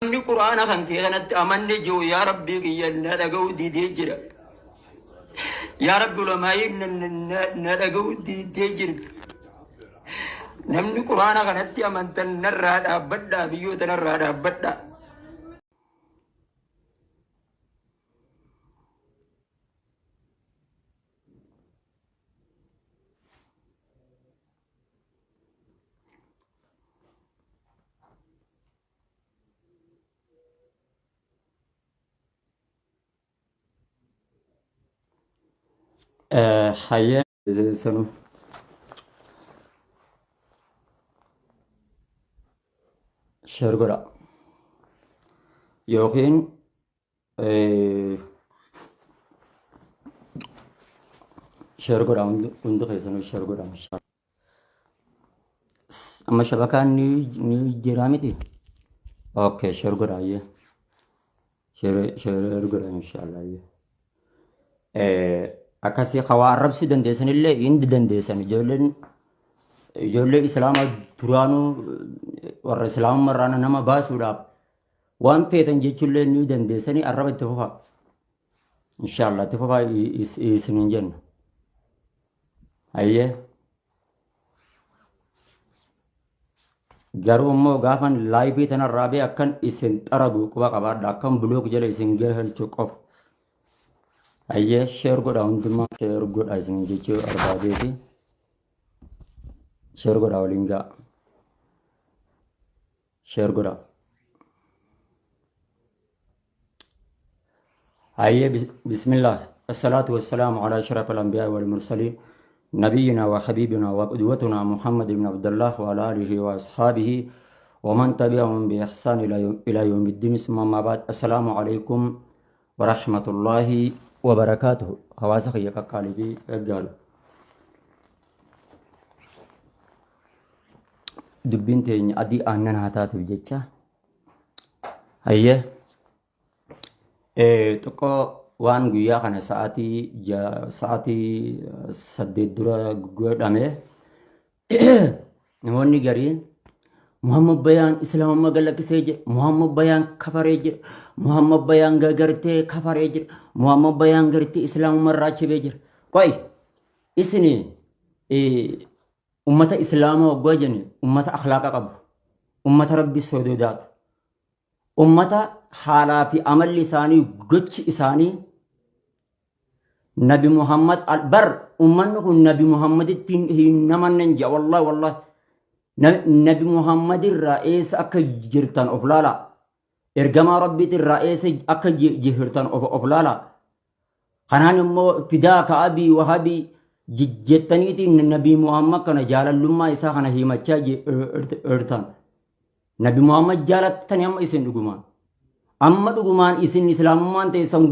Namni quraana kan kee kanatti amanne jiru yaa rabbii kiyya na dhaga'u didee jira. Yaa rabbi ulamaa'iin na dhaga'u didee jirti. Namni quraana kanatti amantan narraa dhaabbadhaa biyyoota narraa dhaabbadhaa. حياة سنو شرقرا يوكين شرقرا عندك سنو شرقرا أما شبكة ني جرامتي أوكي شرقرا يه شرقرا إن شاء الله يه akasi khawa arabsi dandeessan illee indi dandeessan ijoollee islaama duraanu warra islaama marraana nama baasuudhaaf waan feetan jechuullee ni dandeessani arraba itti fufaa inshallah itti fufaa isinin jenna ayyee garuu immoo gaafan laayifii tanarraa bee akkan isin xaragu quba qabaadha akkan bulook jala isin gahalchu qofa ayyee sheer godha hundumaa sheer godha isin jechuu arbaadeeti sheer godha waliin ga'a sheer godha ayyee bismillah الصلاة والسلام على أشرف الأنبياء والمرسلين نبينا وحبيبنا وقدوتنا محمد بن عبد الله وعلى آله وأصحابه ومن تبعهم بإحسان إلى يوم الدين ثم ما بعد السلام عليكم ورحمة الله وبركاته حواسا خيّقا قالبي رجال دبين تيني أدي آنن هاتاتو جيتشا هيا تقو وان گویا خانه ساعتی سدید درا گوید امه نمونی گرین محمد بیان اسلام مگل کسی جر محمد بیان کفره جر محمد بیان گرتے کفره جر محمد بیان گرتے اسلام مراچی بجر کوئی اسنی امت اسلام و گوجنی امت اخلاق قبو امت ربی سودودات امت حالا فی عمل لسانی گچ اسانی نبی محمد البر امنه نبی محمد نمن ننجا والله نبي محمد الرئيس أكا جرتان أفلالا إرجما ربي الرئيس أكا جهرتان أفلالا خنان مو فداك أبي وهبي جتنيتي النبي محمد كان جال اللما إسا خنا هي مچا إرتان نبي محمد جالت تنيام إسن دقمان أما دقمان إسن إسلام مان تيسان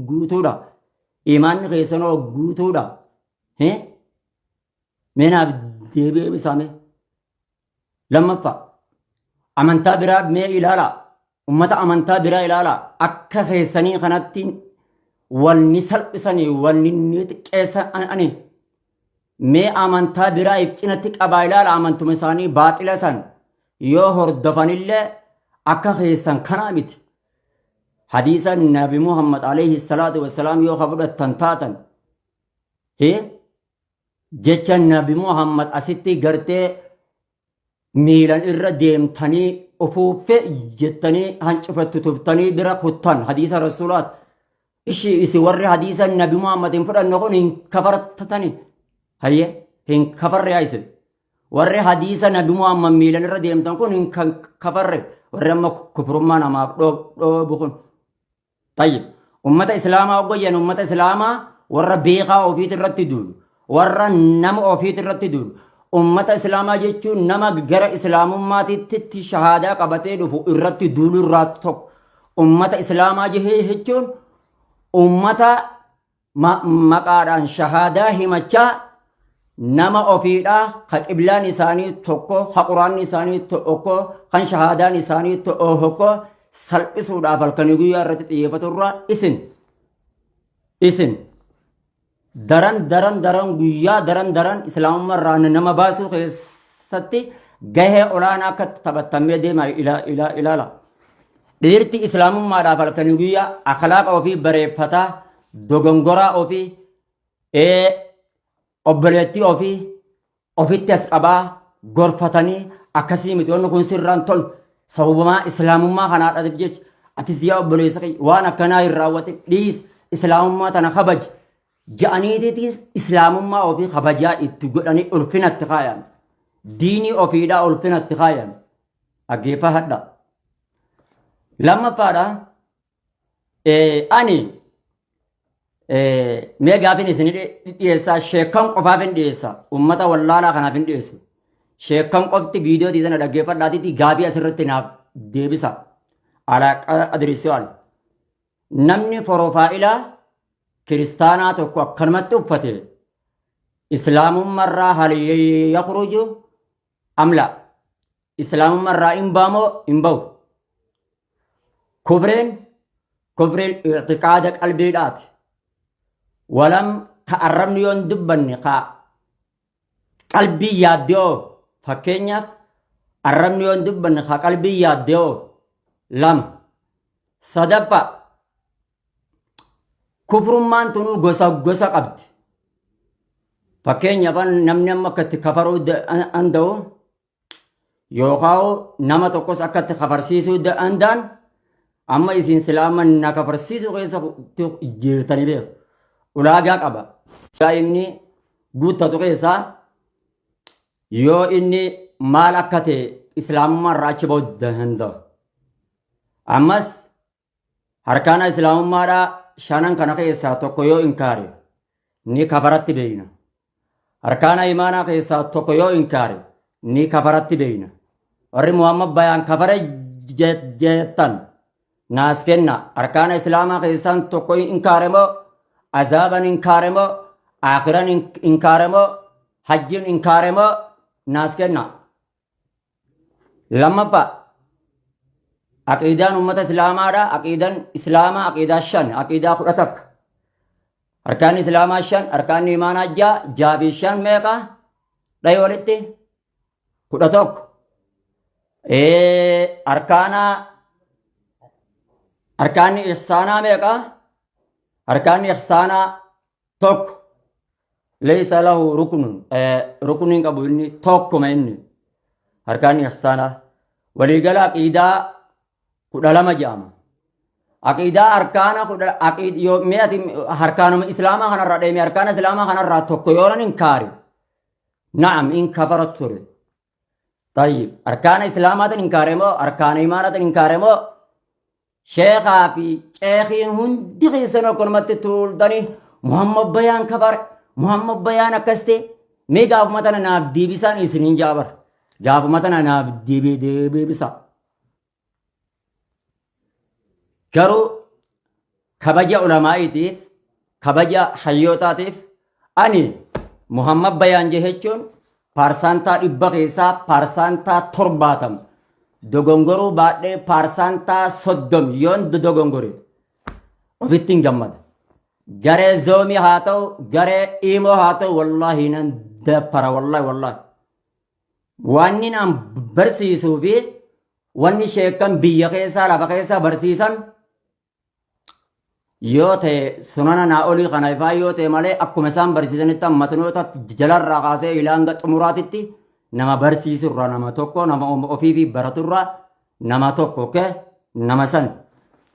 غوتودا إيمان خيسانو غوتودا هين منا ديبي بسامي لما فا أمانتا برا مي إلالا أمتا أمانتا برا إلالا أكا خيساني خناتين والنسل بساني والنيت كيسا أني مي أمانتا برا إفتنتك أبا إلالا أمانتو مساني باطلة سان يو هردفان الله أكا خيسان خنامت حديثا النبي محمد عليه الصلاة والسلام يو خبرت تنتاتا هي جيتشا النبي محمد أستي غرتي ميلان إرى ديمتاني أفوفة جتاني هنشفت تفتاني برا خطان حديث الرسولات إسي ورّي حديث النبي محمد انفر أنه إن كفرت تتاني هيا إن كفر رئيس ورّي حديث النبي محمد ميلان إرى ديمتان إن كفر ورّي أما كفرمان أما بخون طيب أمة إسلام أوغيان أمة إسلام ورّا بيقا أوفيت الرتدول ورّا نم أوفيت الرتدول أمة إسلام جيتشو نما غير إسلام ماتي تتي شهادة قبتي دفو إرتي دولو راتوك أمة إسلام جيتشو أمة مقاران شهادة همچا نما أفيدا خط إبلا نساني توكو حقران نساني توكو خان شهادة نساني توكو سلبسو دافل كنيغو يارتي تيفتو را إسن daran guyyaa daran islaam marraan nama baasuu keessatti gahee olaanaa akka taphatamee deema ilaala dhiirti islaamummaadhaaf halkanii guyyaa akhlaaqa ofii bareeffataa dogongoraa ofii obboleettii ofii ofitti as qabaa gorfatanii akkasii miti wanni kun sirraan tol sababumaa islaamummaa kanaadhaatiif jecha atis yaa obboleessa waan akkanaa hin raawwate dhiis islaamummaa tana kabaj ja'aniitiis islaamummaa ofii kabajaa itti godhanii ulfinatti kaayan diinii ofiidhaa ulfinatti kaayan dhaggeeffadhaa. Lammaffaadha ani mee gaafin isin dhiyeessaa sheekan qofaaf hin dhiyeessa ummata wallaalaa kanaaf hin dhiyeessu sheekan qofti viidiyoo tiisana dhaggeeffadhaatitti gaafii asirratti naaf deebisa alaaqa adrisuwal namni foroofaa'ilaa kiristaanaa tokko akkanumatti uffate islaamummarraa hal yakhruju amla islaamummarraa hin baamoo hin bahu كبرين اعتقاد قلبي دات ولم تقربني يون دبني قا قلبي ياديو فكينيا قربني يون دبني قا قلبي ياديو لم صدقا كفر مان تنو غسا قبد فكينيا فان نمني مكت كفرو اندو يوخاو نما توكس اكت خبرسيسو اندان amma isin silaaman na kafarsiisu keessa jirtanii beeku ulaagaa qaba inni guuttatu keessaa yoo inni maal akka ta'e islaamummaa irraa achi ba'uu danda'a ammas harkaana islaamummaadhaa shanan kana keessaa tokko yoo inkaare ni kafaratti beeyna harkaana imaanaa keessaa tokko yoo inkaare ni kafaratti beeyna warri muhammad bayaan kafara jettan naas kenna arkaana islaamaa keessaan tokko inkaaremo azaaban inkaaremo akhiran inkaaremo hajjin inkaaremo naas kenna lammaffa aqiidaan ummata islaamaadha aqiidaan islaamaa aqiidaa shan aqiidaa 11 arkaan islaamaa shan arkaan imaanaa jaabii shan meeqa dhayi walitti 11 arkaana أركان إحسانا ميقا أركان إحسانا توك ليس له ركن قبولني توك مني أركان إحسانا ولقال عقيدة كل لما جامع عقيدة أركان كل عقيدة يوم مئة أركان إسلام خنا الرأي أركان إسلام خنا الرأي توك يورن إنكاري نعم إن كفرت تري طيب أركان إسلامات إنكارمو أركان إيمانات إنكارمو شيخا في شيخين هندي خيسنا كلمة تقول داني محمد بيان كبر محمد بيان أكستي ميجا مثلا ناب دي بيسان إسنين جابر جاب مثلا ناب دي بيسا كرو كبجة علماء تيف كبجة حيوتا تيف أني محمد بيان جهتشون پارسانتا إبقيسا پارسانتا ترباتم dogongoruu baadhee paarsaantaa 30 yoon dogongore ofittiin gammada garee zoomii haa ta'u garee imoo haa ta'u wallaahi nan daffara wallaahi wanni naan barsiisuu fi wanni sheekan biyya keessaa lafa keessaa barsiisan yoo ta'e sunana naa olii kana ifaa yoo ta'e malee akkuma isaan barsiisanitti matnoota jalarraa kaasee ilaanga xumuraatitti nama barsiisurraa nama tokko nama ofii fi baraturraa nama tokko nama san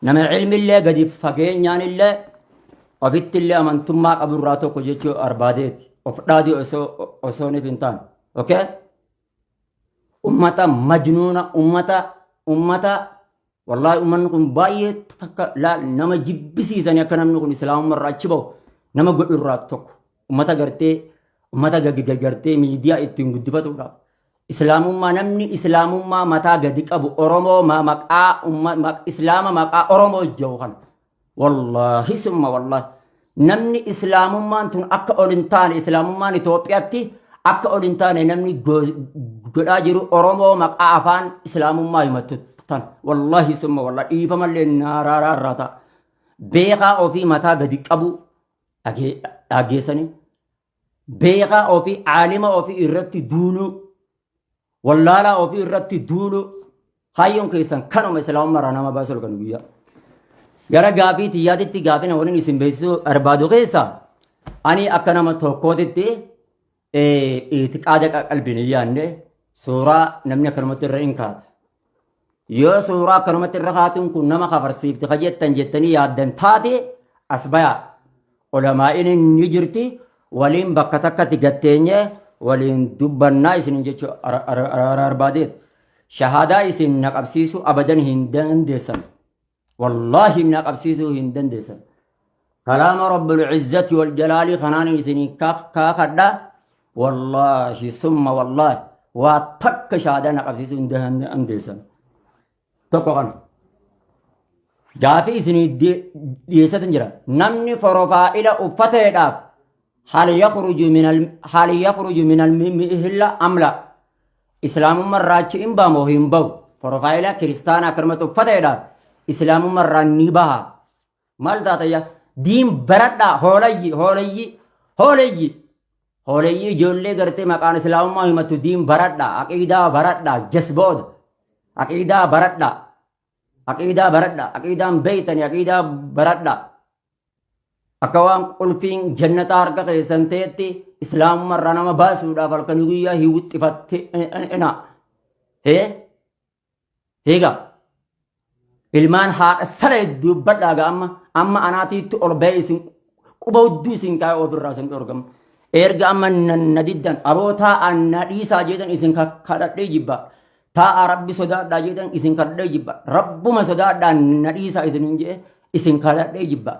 nama ilmillee gadi fageenyaan illee ofitti illee amantummaa qaburraa tokko jechuu arbaadeeti of dhaadii osoo ni fintaan ummata majnuuna ummata wallahi ummanni kun baay'ee takka nama jibbisiisanii akka namni kun islaamummaa achi bahu nama godhurraa tokko ummata gartee ummata gartee miidiyaa ittiin guddifatudha islaamummaa namni islaamummaa mataa gadi qabu oromoo maqaa islaama maqaa oromoo jiru kan wallahi summa wallahi namni islaamummaan tun akka ol hin taane islaamummaan Itoophiyaatti akka ol hin taane namni godhaa jiru oromoo maqaa afaan islaamummaa himatu tan wallahi summa wallahi dhiifamallee naaraarraa ta'a beekaa ofii mataa gadi qabu dhageessanii beekaa ofii aalima ofii irratti duuluu wallaalaa ofii irratti duulu hayyoon keessan kanuma islaamummaa nama baasuu kan guyyaa gara gaafii tiyyaatitti gaafina waliin isin beeksisuu barbaadu keessa ani akka nama tokkootitti itiqaada qalbiin yaanne suuraa namni akkanumatti irra hin kaata yoo suuraa akkanumatti irra kaatuun kun nama kafarsiifti kajettan jettanii yaaddan taate as baya ulamaa'in ni jirti waliin bakka takkatti gatteenye waliin dubbannaa isin jechuu barbaadeet shahadaa isin naqabsiisu abadan hin dandeessan wallahi naqabsiisu hin dandeessan kalaama rabbul izzati wal jalaali kanaan isin kaakadha wallahi summa wallahi waa takka shahadaa naqabsiisu hin dandeessan tokko kan gaafii isin dhiyeessatan jira namni profaayila uffateedhaaf hal yakhruju min al-mihilla amla islaamummaa raachi hin baamoo hin bahu profaayila kiristaana akkanumatti uffateedhaaf islaamummaa irraa ni baha maal taatayya diin baradhaa hoolayyi ijoollee gartee maqaan islaamummaa himattu diin baradhaa aqiidaa baradhaa jasbooda aqiidaa baradhaa aqiidaan beeytanii aqiidaa baradhaa akka waan qulfiin jannataa harka keessan ta'etti islaamummaa irraa nama baasuudhaaf halkan guyyaa hiwwixxifatte ina heega ilmaan haadha sala dubbadhaaga amma anaatiitti ol ba'e isin quba hudduu isin kaa'e ofirraa isin dhorgama erga amma na diddan abootaa na dhiisaa jedhan isin kadhadhee jibba taa'a rabbi sodaadhaa jedhan isin kadhadhee jibba rabbuma sodaadhaa na dhiisaa isin hin jedhe isin kadhadhee jibba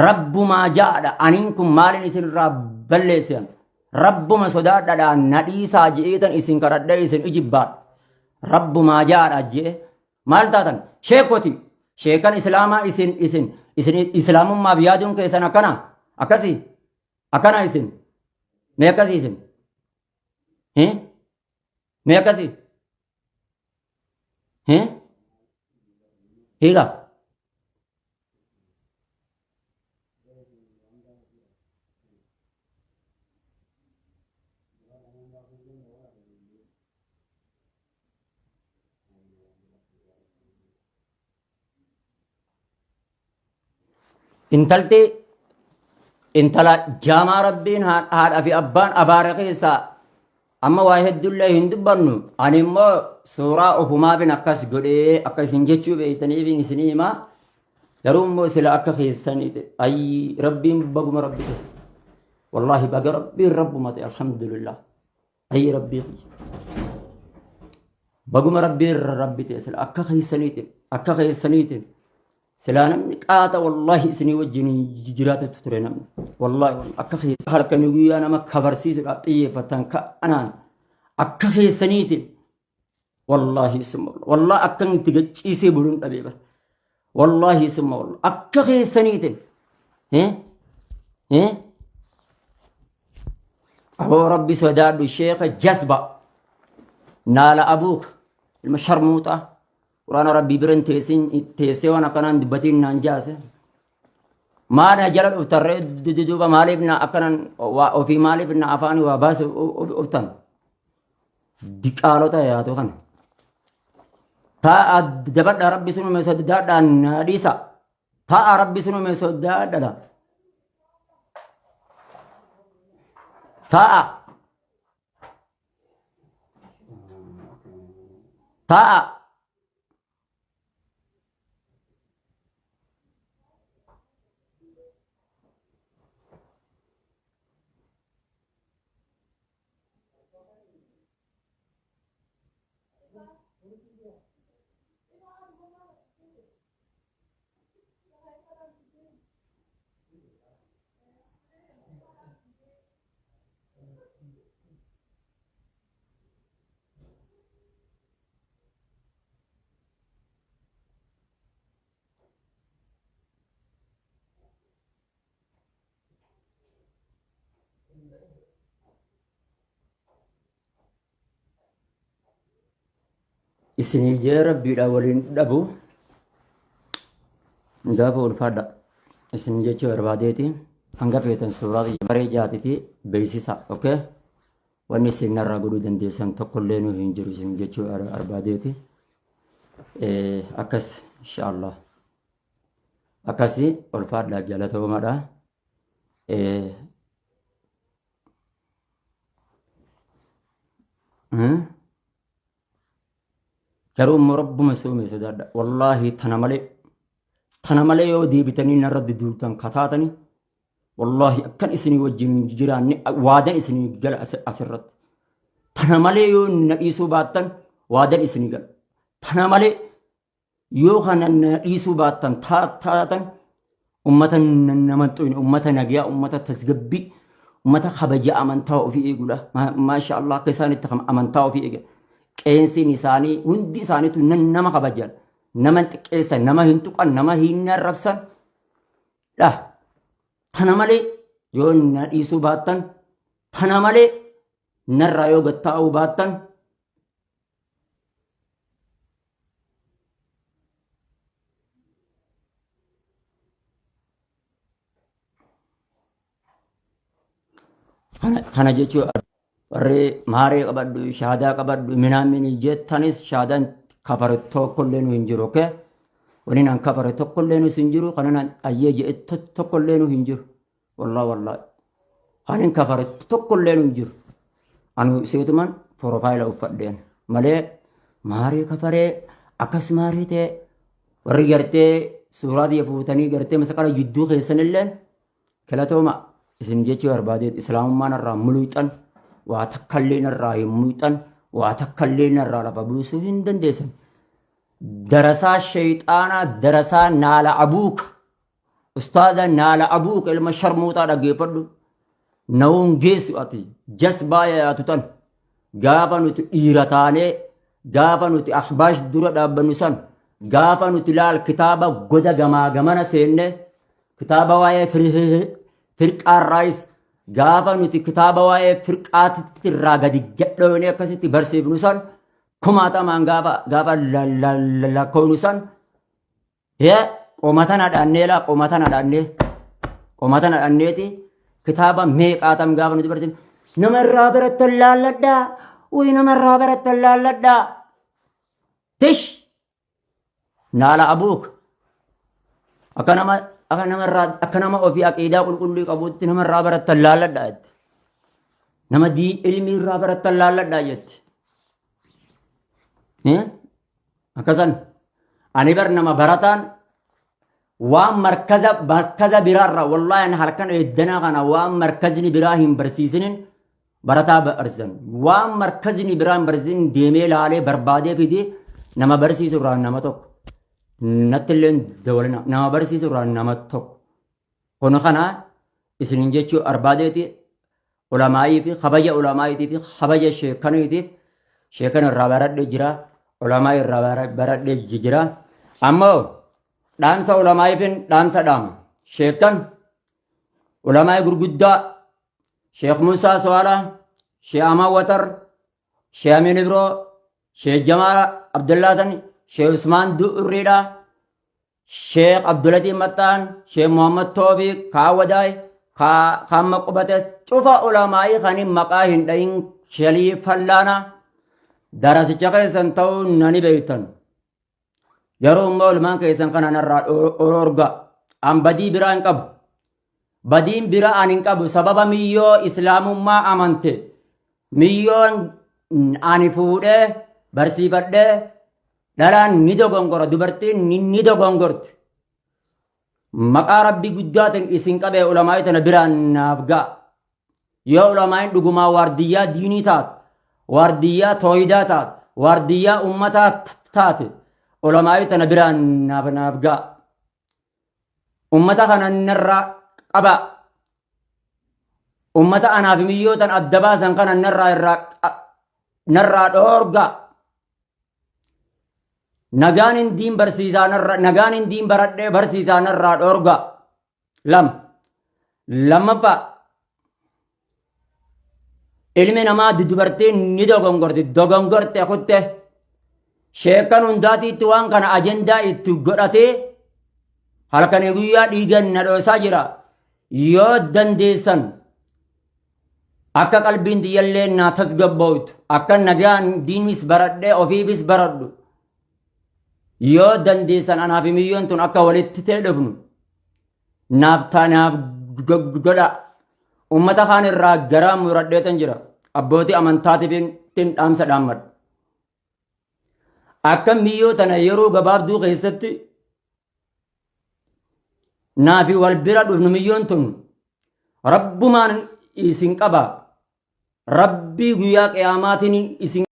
rabbumaa jaadha aniin kun maalin isin irraa balleessan rabbuma sodaadhaa na dhiisaa jedhan isin kadhadhee isin ijibbaadha rabbumaa jaadha jedhe maal taatan sheekoti sheekan islaamaa isin islaamummaaf yaaduun keessan akkana isin mee akkasii isin mee akkasii hiika intalti intala jaamaa rabbiin haadhaa fi abbaan abaara keessaa amma waa heddullee hin dubbannu ani immoo suuraa ofumaafin akkas godhee akka isin jechuu beeytaniif isinii himaa garuu immoo sila akka keessaniiti ay rabbiin baguma rabbite wallaahi baga rabbiin rabbumate alhamdulillah ay rabbii baguma rabbiin rabbite sila akka keessaniiti sila namni qaata wallaahi isinii wajjin jiraatatu ture namni wallaahi akka keessa halkanii guyyaa nama kabarsiisuudhaaf xiyyeeffatan ka'anaan akka keessaniitiin wallaahi summa wallaahi akkan itti gachiisee buluun dhabee bara wallaahi summa wallaahi akka keessaniitiin aboo rabbi sodaadhu sheeka jasba naala abuuka ilma sharmuuxaa quraana rabbii biran teessee waan akkanaan dubbatiin naan jaase maana jala dhuftarree duduba maaliif na akkanan ofii maaliif na afaanii waa baase uftan diqaalota yaatu kana ta'a dabadha rabbi sunu me sodaadha na dhiisa ta'a rabbi sunu me sodaadha ta'a isinii jee rabbiidha waliin dhabu gaafa ulfaadha isin jechuu barbaadeeti hanga feetan suuraa baree jaatiti beeksisa okay wanni isin narraa godhuu dandeessan tokkollee nu hin jiru isin jechuu barbaadeeti akkas inshaallah akkasi ulfaadhaa jalatoomadha. garuu immoo rabbuma soomee sodaadha wallaahi tana malee yoo deebitanii narratti duultan kataatanii wallaahi akkan isinii wajjin jiraanne waadan isinii gala asirratti tana malee yoo na dhiisuu baattan waadan isinii gala tana malee yoo kana na dhiisuu baattan taatan ummata nama xu'in ummata nagaa ummata tasgabbii ummata kabaja amantaa ofii eegudha maasha Allah akka isaanitti amantaa ofii eega qeensiin isaanii hundi isaaniitu nama kabajan nama xiqqeessan nama hin tuqan nama hin arrabsan dha tana malee yoo na dhiisuu baattan tana malee narraa yoo gattaa'uu baattan kana jechuun warri maaree qabadhu shaadaa qabadhu minaamini jettanis shaadaan kafare tokkollee nu hin jiru okay waliin an kafare tokkollee nu hin jiru kanan ayyee jedhe tokkollee nu hin jiru wallahi kanin kafare tokkollee nu hin jiru anu seetuman profaayila uffadheen malee maaree kafaree akkas maarii ta'e warri gartee suuraa diya fuutanii gartee masaqala jidduu keessanilleen kalatooma isin jechuu barbaadeet islaamummaan irraa muluyxan waa takkallee irraa hin muluyxan waa takkallee irraa lafa buusuu hin dandeessan darasaa shayxaanaa darasaa naala abuuka ustaaza naala abuuka ilma sharmuuxaa dhaggeeffadhu nawuun geessu ati jas baaya yaatutan gaafa nuti dhiira taanee gaafa nuti ahbaash dura dhaabbannu san gaafa nuti laal kitaaba goda gamaa gamana seenne kitaaba waa'ee firqaarraayis gaafa nuti kitaaba waa'ee firqaatitti irraa gadi gadhoonee akkasitti barsiifnu san kumaatamaan gaafa lakkoofnu san qomatana dhaanneeti kitaaba meeqaatam gaafa nuti barsiifnu namarraa barattan laalladhaa uy namarraa barattan laalladhaa tish naala abuuk akka nama ofii aqiidaa qulqulluu qabuutti namarraa barattan laalladhaa jette nama ilmi irraa barattan laalladhaa jette akkasan ani bar nama barataan waan markaza biraarra wallaahi halkan eeddanaa kana waan markazni biraa hin barsiisinin barataa barsiisan waan markazni biraa hin barsiisin deemee laalee barbaadee fidee nama barsiisu irraa nama tokko nattilleen dawalina nama barsiisu irraa nama tokko kun kana isinin jechuu barbaadeeti ulamaayii fi kabaja ulamaayiitii fi kabaja sheekaniitiif sheekan irraa baradhee jira ulamaa irraa baradhee jira ammoo dhaamsa ulamaayiifin dhaamsa dhaama sheekan ulamaayii gurguddaa sheek Musaa Sawaalaa sheek Amaa Watar sheek Amin Ibroo sheek Jamaal Abdullaasan sheek Usmaan Durriidhaa sheek Abdulatiin Maxxaan sheek Muhammad Toofiq Kaawwadaay kaamma qubates cufa ulamaayii kanin maqaa hin dhayin shalii fallaana darasicha keessan ta'uu nani beektan yeroo immoo ilmaan keessan kana narraa orga an badii biraa hin qabu badiin biraa an hin qabu sababa miyyoo islaamummaa amante miyyoon ani fuudhee barsiifadhee dhalaan ni dogongora dubartiin ni dogongorti maqaa rabbii guddaatiin isin qabee ulamaayii tana biraan naaf ga'a yoo ulamaayin dhugumaa waardiyyaa diinii taate waardiyyaa tooyidaa taate waardiyyaa ummataa taate ulamaayii tana biraan naaf ga'a ummata kana narraa qaba ummata anaaf miyyootan adda baasan kana narraa dhoorga nagaanin diin barsiisaa nagaanin diin baradhee barsiisaa narraa dhoorga lammaffaa ilmi namaa dubartiin ni dogongorte kutte sheekan hundaatiitti waan kana ajendaa itti godhatee halkanii guyyaa dhiigan na dhoosaa jira yoo dandeessan akka qalbiin tiyyallee naa tasgabbooytu akka nagaan diinis baradhee ofiifis baradhu yoo dandeessan anaa fi miyyoon tun akka walitti ta'e dhufnu naaf taanaaf godha ummata kaan irraa garaa muradheetan jira abbootii amantaatiifin dhaamsa dhaammadha akka miyyoo tana yeroo gabaabduu keessatti naafi wal bira dhufnu miyyoon tun rabbumaan isin qaba rabbii guyyaa qiyaamaatiin isin